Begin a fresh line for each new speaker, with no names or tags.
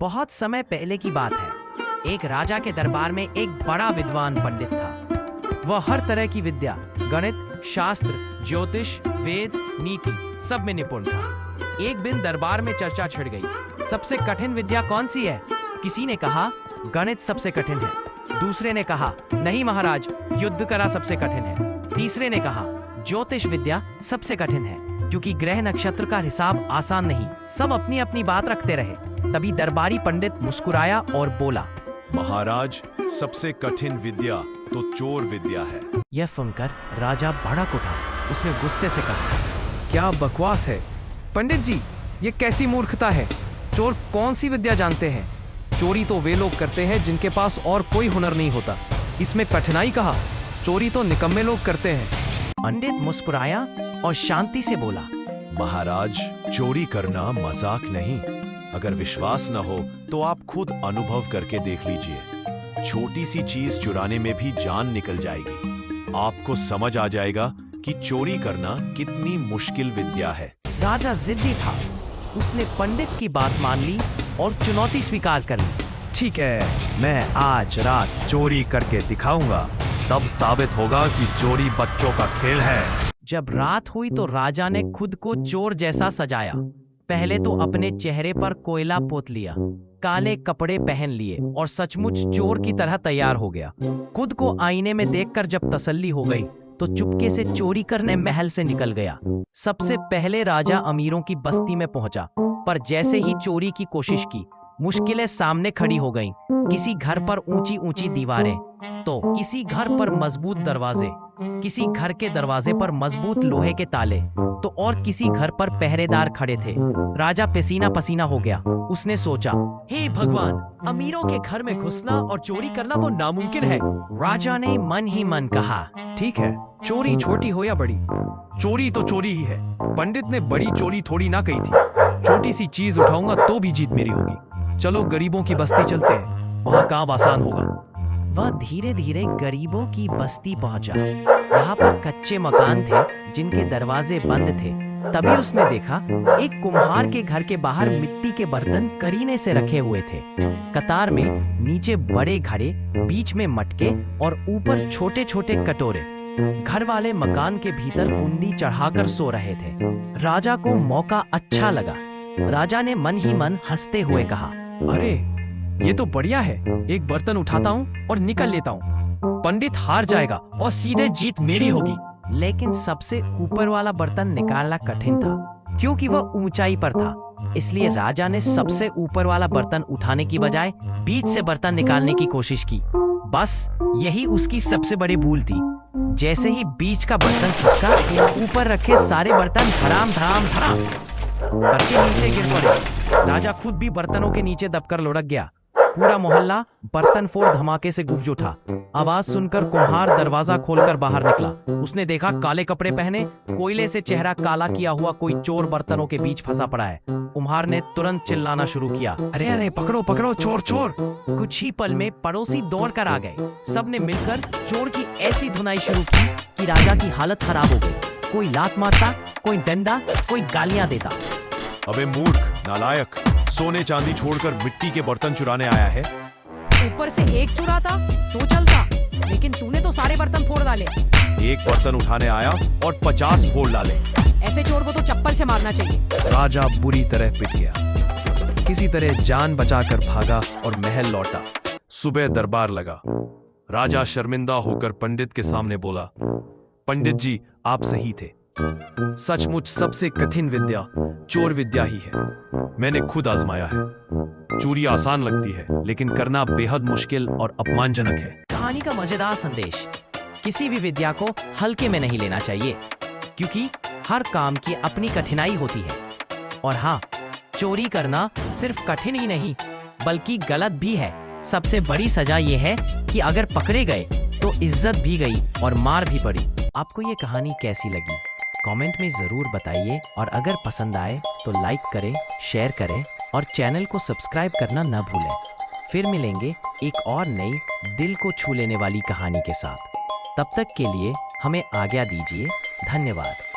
बहुत समय पहले की बात है। एक राजा के दरबार में एक बड़ा विद्वान पंडित था। वह हर तरह की विद्या, गणित, शास्त्र, ज्योतिष, वेद, नीति सब में निपुण था। एक दिन दरबार में चर्चा छिड़ गई। सबसे कठिन विद्या कौन सी है? किसी ने कहा गणित सबसे कठिन है। दूसरे ने कहा नहीं महाराज, युद्ध कला सबसे कठिन है। तीसरे ने कहा ज्योतिष विद्या सबसे कठिन है, क्योंकि ग्रह नक्षत्र का हिसाब आसान नहीं। सब अपनी अपनी बात रखते रहे। तभी दरबारी पंडित मुस्कुराया और बोला,
महाराज, सबसे कठिन विद्या तो चोर विद्या है।
यह सुनकर राजा भड़क उठा। उसने गुस्से से कहा,
क्या बकवास है पंडित जी, ये कैसी मूर्खता है। चोर कौन सी विद्या जानते हैं? चोरी तो वे लोग करते हैं जिनके पास और कोई हुनर नहीं होता। इसमें कठिनाई कहा? चोरी तो निकम्मे लोग करते हैं।
पंडित मुस्कुराया और शांति से बोला,
महाराज, चोरी करना मजाक नहीं। अगर विश्वास न हो तो आप खुद अनुभव करके देख लीजिए। छोटी सी चीज चुराने में भी जान निकल जाएगी। आपको समझ आ जाएगा कि चोरी करना कितनी मुश्किल विद्या है।
राजा जिद्दी था। उसने पंडित की बात मान ली और चुनौती स्वीकार कर ली।
ठीक है, मैं आज रात चोरी करके दिखाऊंगा, तब साबित होगा कि चोरी बच्चों का खेल है।
जब रात हुई तो राजा ने खुद को चोर जैसा सजाया। पहले तो अपने चेहरे पर कोयला पोत लिया, काले कपड़े पहन लिए और सचमुच चोर की तरह तैयार हो गया। खुद को आईने में देखकर जब तसल्ली हो गई तो चुपके से चोरी करने महल से निकल गया। सबसे पहले राजा अमीरों की बस्ती में पहुंचा, पर जैसे ही चोरी की कोशिश की, मुश्किलें सामने खड़ी हो गईं। किसी घर पर ऊंची ऊंची दीवारें, तो किसी घर पर मजबूत दरवाजे, किसी घर के दरवाजे पर मजबूत लोहे के ताले, तो और किसी घर पर पहरेदार खड़े थे। राजा पसीना पसीना हो गया। उसने सोचा, हे भगवान, अमीरों के घर में घुसना और चोरी करना तो नामुमकिन है। राजा ने मन ही मन कहा,
ठीक है, चोरी छोटी हो या बड़ी, चोरी तो चोरी ही है। पंडित ने बड़ी चोरी थोड़ी ना कही थी। छोटी सी चीज उठाऊंगा तो भी जीत मेरी होगी। चलो गरीबों की बस्ती चलते हैं, वहाँ काम आसान होगा।
वह धीरे धीरे गरीबों की बस्ती पहुंचा। यहाँ पर कच्चे मकान थे जिनके दरवाजे बंद थे। तभी उसने देखा एक कुम्हार के घर के बाहर मिट्टी के बर्तन करीने से रखे हुए थे। कतार में नीचे बड़े घड़े, बीच में मटके और ऊपर छोटे छोटे कटोरे। घर वाले मकान के भीतर कुंडी चढ़ाकर सो रहे थे। राजा को मौका अच्छा लगा। राजा ने मन ही मन हंसते हुए कहा,
अरे ये तो बढ़िया है, एक बर्तन उठाता हूँ और निकल लेता हूँ। पंडित हार जाएगा और सीधे जीत मेरी होगी।
लेकिन सबसे ऊपर वाला बर्तन निकालना कठिन था, क्योंकि वह ऊंचाई पर था। इसलिए राजा ने सबसे ऊपर वाला बर्तन उठाने की बजाय बीच से बर्तन निकालने की कोशिश की। बस यही उसकी सबसे बड़ी भूल थी। जैसे ही बीच का बर्तन खिसका, ऊपर रखे सारे बर्तन धड़ाम धड़ाम धड़ाम करके नीचे गिर पड़े। राजा खुद भी बर्तनों के नीचे दबकर लुढ़क गया। पूरा मोहल्ला बर्तन फोड़ धमाके से गूंज उठा। आवाज सुनकर कुम्हार दरवाजा खोलकर बाहर निकला। उसने देखा काले कपड़े पहने, कोयले से चेहरा काला किया हुआ कोई चोर बर्तनों के बीच फंसा पड़ा है। कुम्हार ने तुरंत चिल्लाना शुरू किया,
अरे अरे, पकड़ो पकड़ो, चोर चोर।
कुछ ही पल में पड़ोसी दौड़कर आ गए। सबने मिलकर चोर की ऐसी धुनाई शुरू की कि राजा की हालत खराब हो गई। कोई लात मारता, कोई डंडा, कोई गालियां देता।
अबे मूर्ख, नालायक, सोने चांदी छोड़कर मिट्टी के बर्तन चुराने आया है।
ऊपर से एक चुराता तो चलता, लेकिन तूने तो सारे बर्तन फोड़ डाले।
एक बर्तन उठाने आया और 50 फोड़ डाले।
ऐसे चोर को तो चप्पल से मारना चाहिए।
राजा बुरी तरह पिट गया। किसी तरह जान बचाकर भागा और महल लौटा। सुबह दरबार लगा। राजा शर्मिंदा होकर पंडित के सामने बोला, पंडित जी, आप सही थे। सचमुच सबसे कठिन विद्या चोर विद्या ही है। मैंने खुद आजमाया है। चोरी आसान लगती है, लेकिन करना बेहद मुश्किल और अपमानजनक है।
कहानी का मजेदार संदेश, किसी भी विद्या को हल्के में नहीं लेना चाहिए, क्योंकि हर काम की अपनी कठिनाई होती है। और हाँ, चोरी करना सिर्फ कठिन ही नहीं, बल्कि गलत भी है। सबसे बड़ी सजा ये है कि अगर पकड़े गए तो इज्जत भी गई और मार भी पड़ी। आपको ये कहानी कैसी लगी? कमेंट में जरूर बताइए, और अगर पसंद आए तो लाइक करें, शेयर करें और चैनल को सब्सक्राइब करना न भूलें। फिर मिलेंगे एक और नई दिल को छू लेने वाली कहानी के साथ। तब तक के लिए हमें आज्ञा दीजिए। धन्यवाद।